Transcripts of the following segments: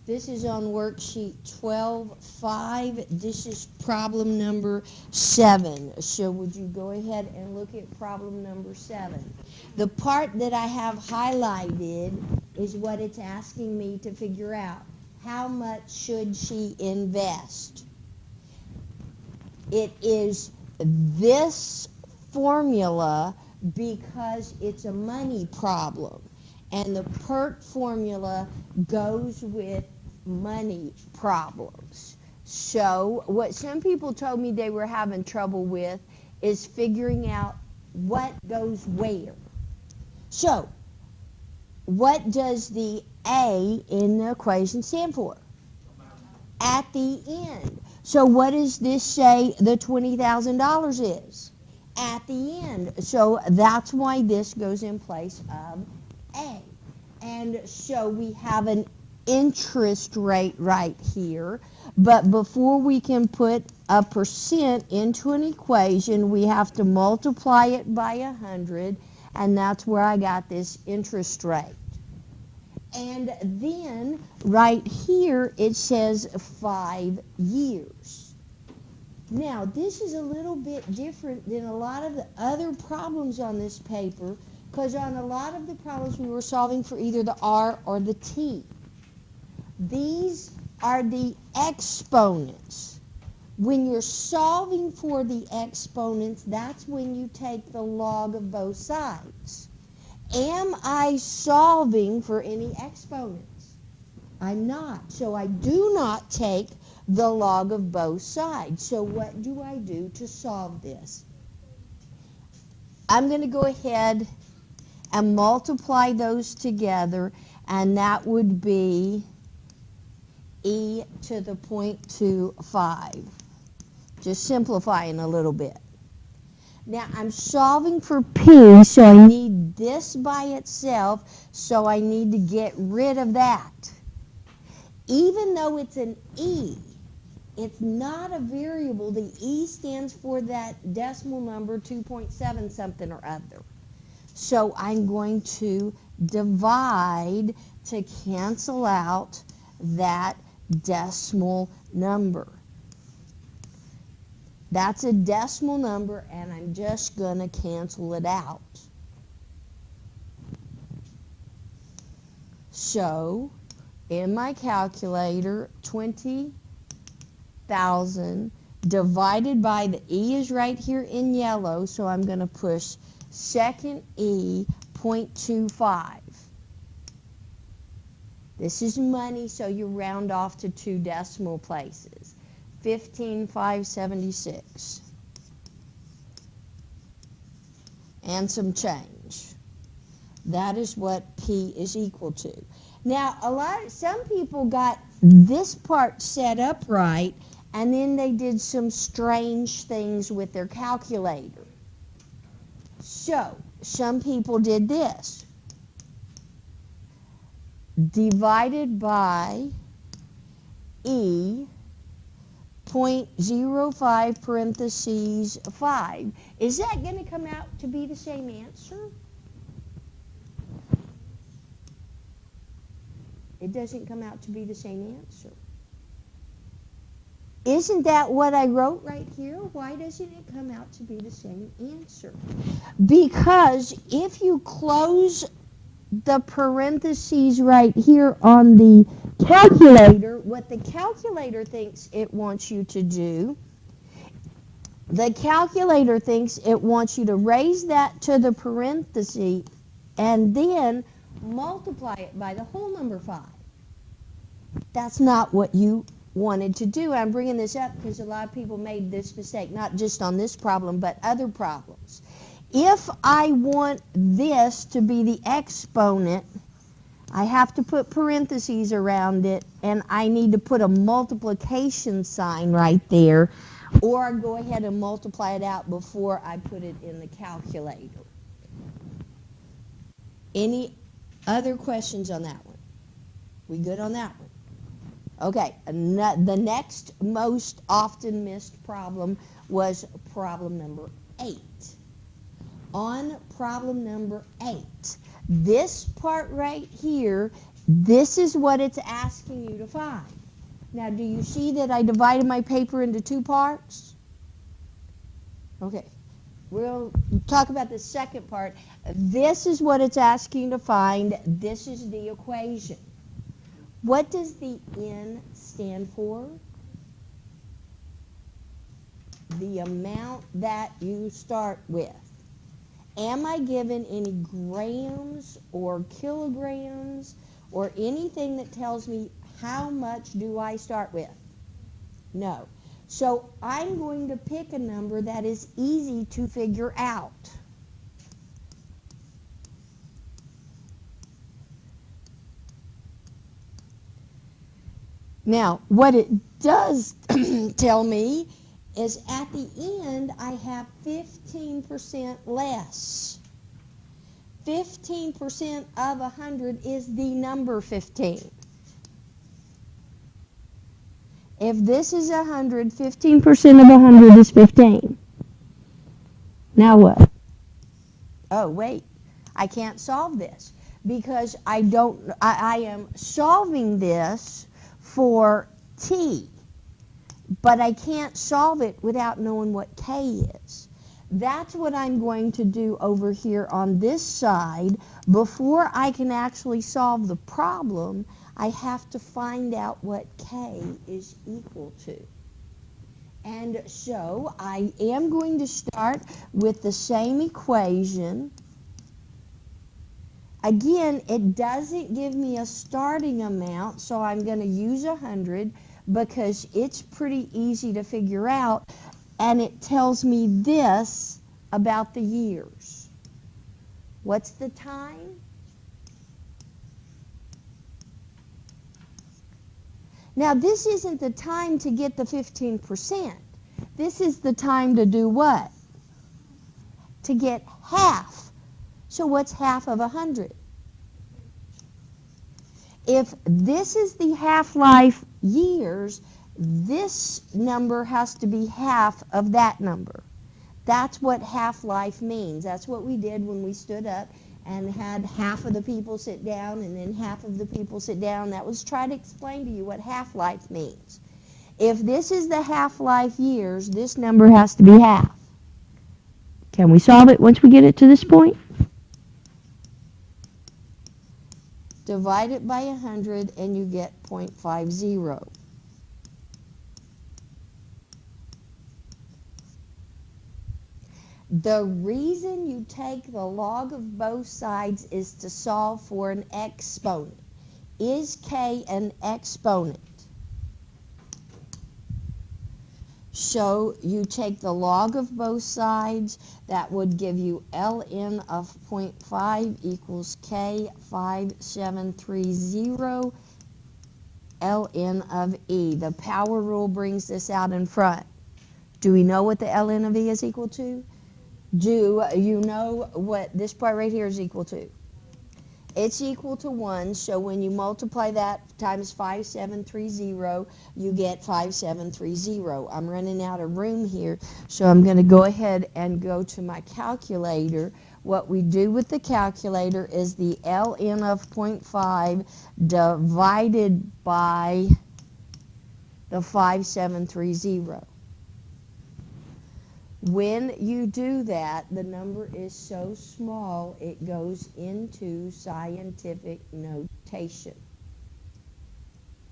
This is on worksheet 12-5. This is problem number 7. So would you go ahead and look at problem number 7? The part that I have highlighted is what it's asking me to figure out. How much should she invest? It is this formula because it's a money problem. And the PERT formula goes with money problems. So what some people told me they were having trouble with is figuring out what goes where. So what does the A in the equation stand for? At the end. So what does this say the $20,000 is? At the end. So that's why this goes in place of A. And so we have an interest rate right here. But before we can put a percent into an equation, we have to multiply it by 100. And that's where I got this interest rate. And then right here it says 5 years. Now this is a little bit different than a lot of the other problems on this paper, because on a lot of the problems we were solving for either the R or the T. These are the exponents. When you're solving for the exponents, that's when you take the log of both sides. Am I solving for any exponents? I'm not. So I do not take the log of both sides. So what do I do to solve this? I'm going to go ahead and multiply those together, and that would be e to the 0.25. Just simplifying a little bit. Now I'm solving for p, so I need this by itself, so I need to get rid of that. Even though it's an e, it's not a variable. The e stands for that decimal number 2.7 something or other. So I'm going to divide to cancel out that decimal number. That's a decimal number, and I'm just going to cancel it out. So, in my calculator, 20,000 divided by the e is right here in yellow, so I'm going to push second e 0.25. This is money, so you round off to 2 decimal places. 15,576 and some change. That is what P is equal to. Now, some people got this part set up right, and then they did some strange things with their calculator. So, some people did this. Divided by E 0.05 parentheses 5. Is that going to come out to be the same answer? It doesn't come out to be the same answer. Isn't that what I wrote right here? Why doesn't it come out to be the same answer? Because if you close the parentheses right here on the calculator, what the calculator thinks it wants you to do, the calculator thinks it wants you to raise that to the parenthesis and then multiply it by the whole number 5. That's not what you wanted to do. I'm bringing this up because a lot of people made this mistake, not just on this problem, but other problems. If I want this to be the exponent, I have to put parentheses around it, and I need to put a multiplication sign right there, or go ahead and multiply it out before I put it in the calculator. Any other questions on that one? We good on that one? Okay, the next most often missed problem was problem number 8. On problem number 8, this part right here This is what it's asking you to find. Now, do you see that I divided my paper into two parts? Okay. We'll talk about the second part. This is what it's asking to find. This is the equation. What does the N stand for? The amount that you start with. Am I given any grams or kilograms or anything that tells me how much do I start with? No. So I'm going to pick a number that is easy to figure out. Now, what it does tell me is at the end I have 15% less. 15% of 100 is the number 15. If this is 100, 15% of 100 is 15. Now what? Oh, wait. I can't solve this because I am solving this for t, but I can't solve it without knowing what k is. That's what I'm going to do over here on this side. Before I can actually solve the problem, I have to find out what k is equal to. And so I am going to start with the same equation. Again, it doesn't give me a starting amount, so I'm going to use 100 because it's pretty easy to figure out, and it tells me this about the years. What's the time? Now, this isn't the time to get the 15%. This is the time to do what? To get half. So what's half of 100? If this is the half-life years, this number has to be half of that number. That's what half-life means. That's what we did when we stood up and had half of the people sit down and then half of the people sit down. That was trying to explain to you what half-life means. If this is the half-life years, this number has to be half. Can we solve it once we get it to this point? Divide it by 100 and you get 0.50. The reason you take the log of both sides is to solve for an exponent. Is k an exponent? So you take the log of both sides. That would give you ln of 0.5 equals k 5730 ln of e. The power rule brings this out in front. Do we know what the ln of e is equal to? Do you know what this part right here is equal to? It's equal to 1, so when you multiply that times 5730, you get 5730. I'm running out of room here, so I'm going to go ahead and go to my calculator. What we do with the calculator is the ln of 0.5 divided by the 5730. When you do that, the number is so small it goes into scientific notation.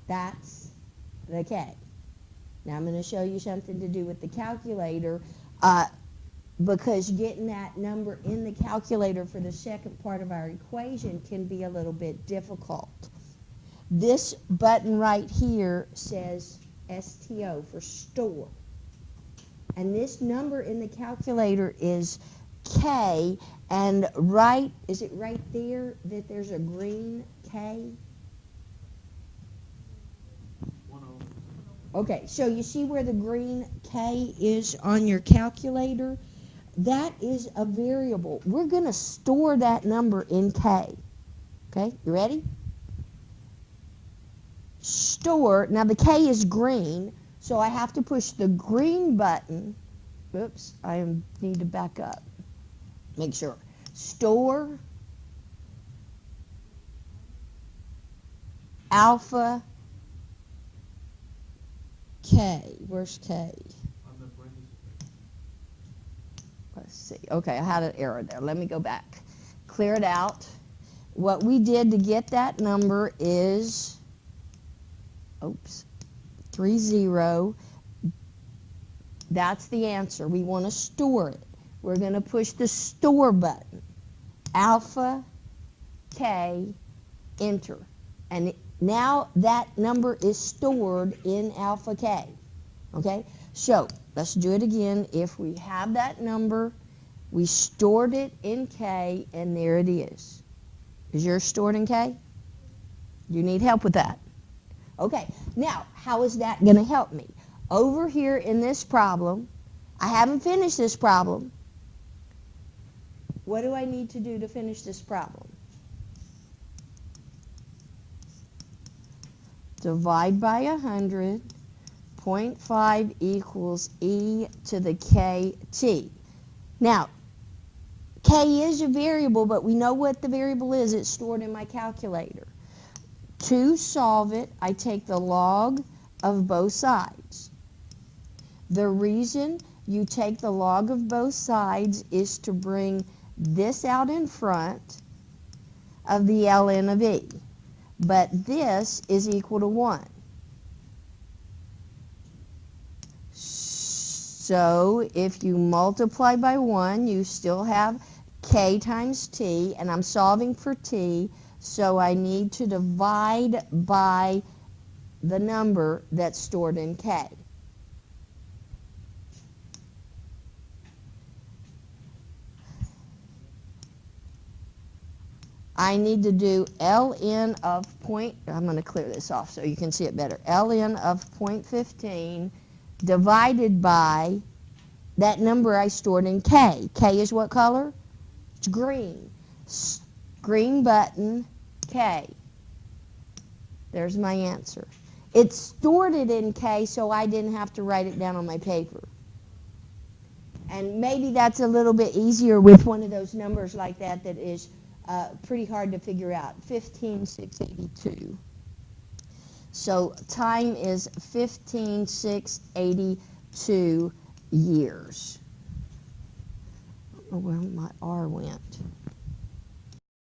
That's the K. Now I'm going to show you something to do with the calculator because getting that number in the calculator for the second part of our equation can be a little bit difficult. This button right here says STO for store. And this number in the calculator is K, and is it right there that there's a green K? Okay, so you see where the green K is on your calculator? That is a variable. We're going to store that number in K. Okay, you ready? Store. Now the K is green. So I have to push the green button. Oops, I need to back up. Make sure. Store alpha K. Where's K? Let's see. Okay, I had an error there. Let me go back. Clear it out. What we did to get that number is, 30. That's the answer. We want to store it. We're going to push the store button. Alpha K, enter. And now that number is stored in alpha K. Okay? So, let's do it again. If we have that number, we stored it in K, and there it is. Is yours stored in K? Do you need help with that? Okay, now, how is that going to help me? Over here in this problem, I haven't finished this problem. What do I need to do to finish this problem? Divide by 100. 0.5 equals e to the kt. Now, k is a variable, but we know what the variable is. It's stored in my calculator. To solve it, I take the log of both sides. The reason you take the log of both sides is to bring this out in front of the ln of e. But this is equal to 1. So if you multiply by 1, you still have k times t, and I'm solving for t, so I need to divide by the number that's stored in k. I need to do ln of I'm going to clear this off so you can see it better. ln of 0.15 divided by that number I stored in k. K is what color? It's green. Green button, k. There's my answer. It stored it in k, so I didn't have to write it down on my paper. And maybe that's a little bit easier with one of those numbers like that that is pretty hard to figure out. 15,682. So time is 15,682 years. I don't know where my R went.